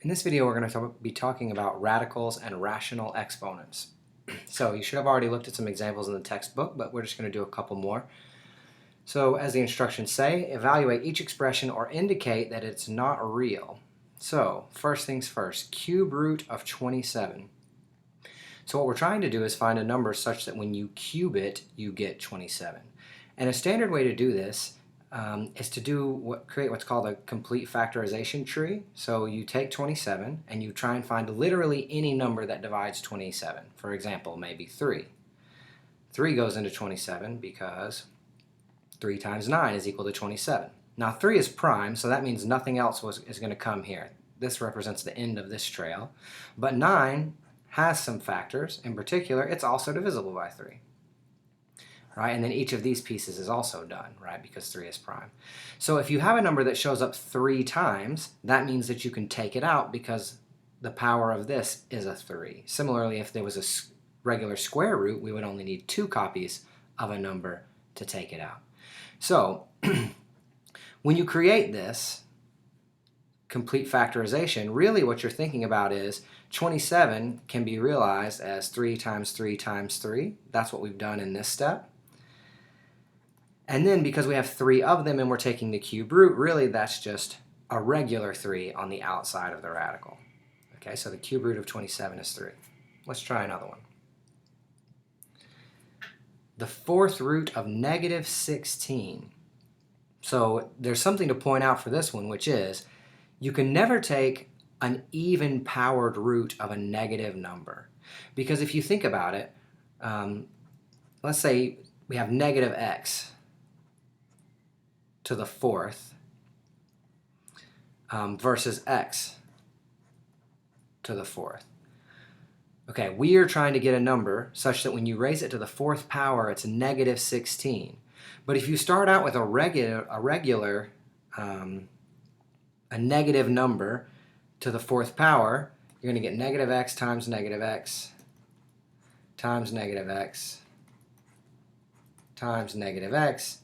In this video, we're going to be talking about radicals and rational exponents. So you should have already looked at some examples in the textbook, but we're just going to do a couple more. So as the instructions say, evaluate each expression or indicate that it's not real. So first things first, cube root of 27. So what we're trying to do is find a number such that when you cube it, you get 27. And a standard way to do this is to create what's called a complete factorization tree. So you take 27 and you try and find literally any number that divides 27. For example, maybe 3. 3 goes into 27 because 3 times 9 is equal to 27. Now 3 is prime, so that means nothing else is going to come here. This represents the end of this trail. But 9 has some factors. In particular, it's also divisible by 3. Right? And then each of these pieces is also done, right? Because 3 is prime. So if you have a number that shows up 3 times, that means that you can take it out because the power of this is a 3. Similarly, if there was a regular square root, we would only need 2 copies of a number to take it out. So when you create this complete factorization, really what you're thinking about is 27 can be realized as 3 times 3 times 3. That's what we've done in this step. And then because we have 3 of them and we're taking the cube root, really that's just a regular 3 on the outside of the radical. Okay, so the cube root of 27 is 3. Let's try another one. The fourth root of negative 16. So there's something to point out for this one, which is you can never take an even powered root of a negative number. Because if you think about it, let's say we have negative x to the fourth versus x to the fourth. Okay, we are trying to get a number such that when you raise it to the fourth power, it's negative 16. But if you start out with a negative number to the fourth power, you're going to get negative x times negative x times negative x times negative x.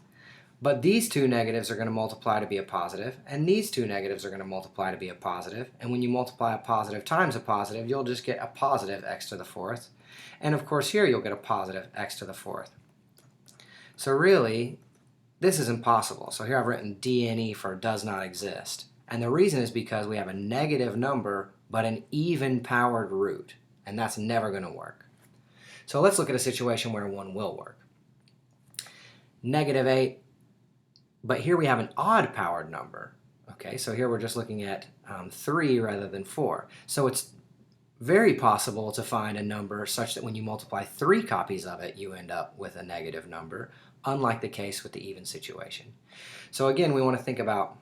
But these two negatives are going to multiply to be a positive, and these two negatives are going to multiply to be a positive. And when you multiply a positive times a positive, you'll just get a positive x to the fourth. And of course here you'll get a positive x to the fourth. So really, this is impossible. So here I've written DNE for does not exist. And the reason is because we have a negative number, but an even powered root. And that's never going to work. So let's look at a situation where one will work. Negative 8. But here we have an odd powered number. Okay, so here we're just looking at 3 rather than 4. So it's very possible to find a number such that when you multiply 3 copies of it, you end up with a negative number, unlike the case with the even situation. So again, we want to think about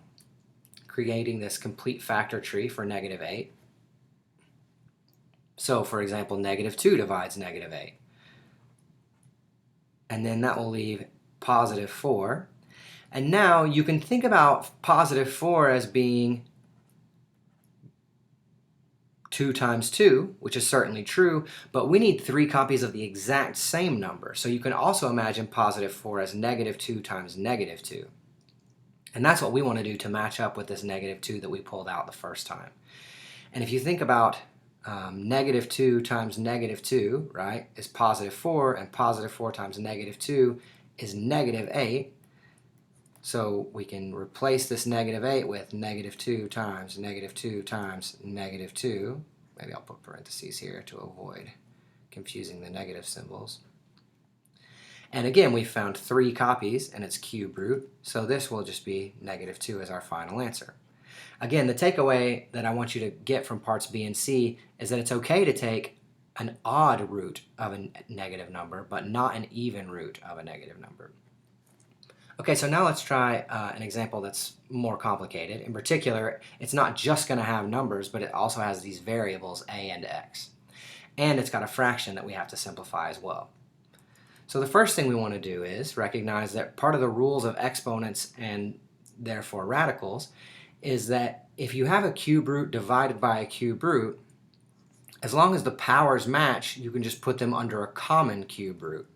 creating this complete factor tree for negative 8. So for example, negative 2 divides negative 8. And then that will leave positive 4. And now you can think about positive 4 as being 2 times 2, which is certainly true, but we need 3 copies of the exact same number. So you can also imagine positive 4 as negative 2 times negative 2. And that's what we want to do to match up with this negative 2 that we pulled out the first time. And if you think about negative 2 times negative 2, right, is positive 4, and positive 4 times negative 2 is negative 8. So we can replace this negative 8 with negative 2 times negative 2 times negative 2. Maybe I'll put parentheses here to avoid confusing the negative symbols. And again, we found 3 copies and its cube root, so this will just be negative 2 as our final answer. Again, the takeaway that I want you to get from parts B and C is that it's okay to take an odd root of a negative number, but not an even root of a negative number. Okay, so now let's try an example that's more complicated. In particular, it's not just going to have numbers, but it also has these variables a and x. And it's got a fraction that we have to simplify as well. So the first thing we want to do is recognize that part of the rules of exponents and therefore radicals is that if you have a cube root divided by a cube root, as long as the powers match, you can just put them under a common cube root.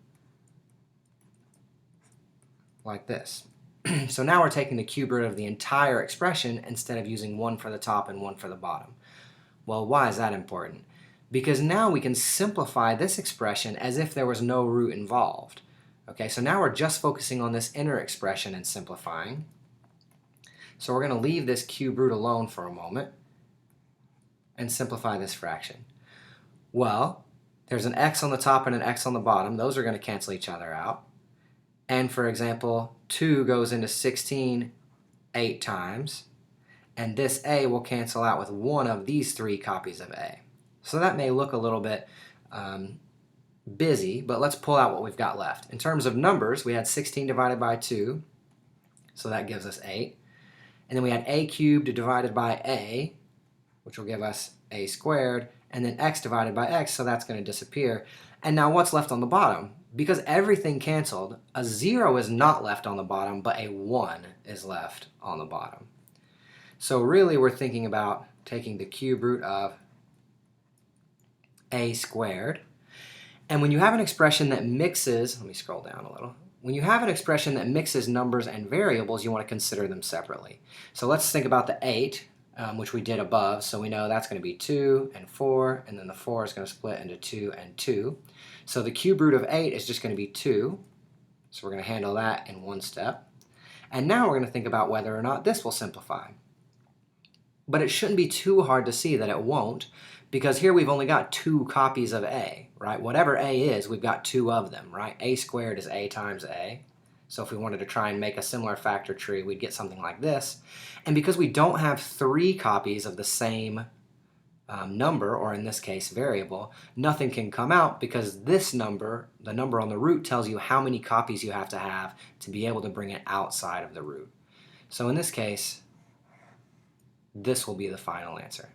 Like this. So now we're taking the cube root of the entire expression instead of using one for the top and one for the bottom. Well, why is that important? Because now we can simplify this expression as if there was no root involved. Okay, so now we're just focusing on this inner expression and simplifying. So we're going to leave this cube root alone for a moment and simplify this fraction. Well, there's an x on the top and an x on the bottom. Those are going to cancel each other out. And for example, 2 goes into 16 8 times. And this a will cancel out with one of these 3 copies of a. So that may look a little bit busy, but let's pull out what we've got left. In terms of numbers, we had 16 divided by 2, so that gives us 8. And then we had a cubed divided by a, which will give us a squared, and then x divided by x, so that's going to disappear. And now what's left on the bottom? Because everything canceled, a 0 is not left on the bottom, but a 1 is left on the bottom. So really we're thinking about taking the cube root of a squared. And when you have an expression that mixes, let me scroll down a little. When you have an expression that mixes numbers and variables, you want to consider them separately. So let's think about the 8, which we did above. So we know that's going to be 2 and 4, and then the 4 is going to split into 2 and 2. So the cube root of 8 is just going to be 2. So we're going to handle that in one step. And now we're going to think about whether or not this will simplify. But it shouldn't be too hard to see that it won't, because here we've only got 2 copies of a, right? Whatever a is, we've got 2 of them, right? A squared is a times a. So if we wanted to try and make a similar factor tree, we'd get something like this. And because we don't have 3 copies of the same number, or in this case variable, nothing can come out because this number, the number on the root, tells you how many copies you have to be able to bring it outside of the root. So in this case, this will be the final answer.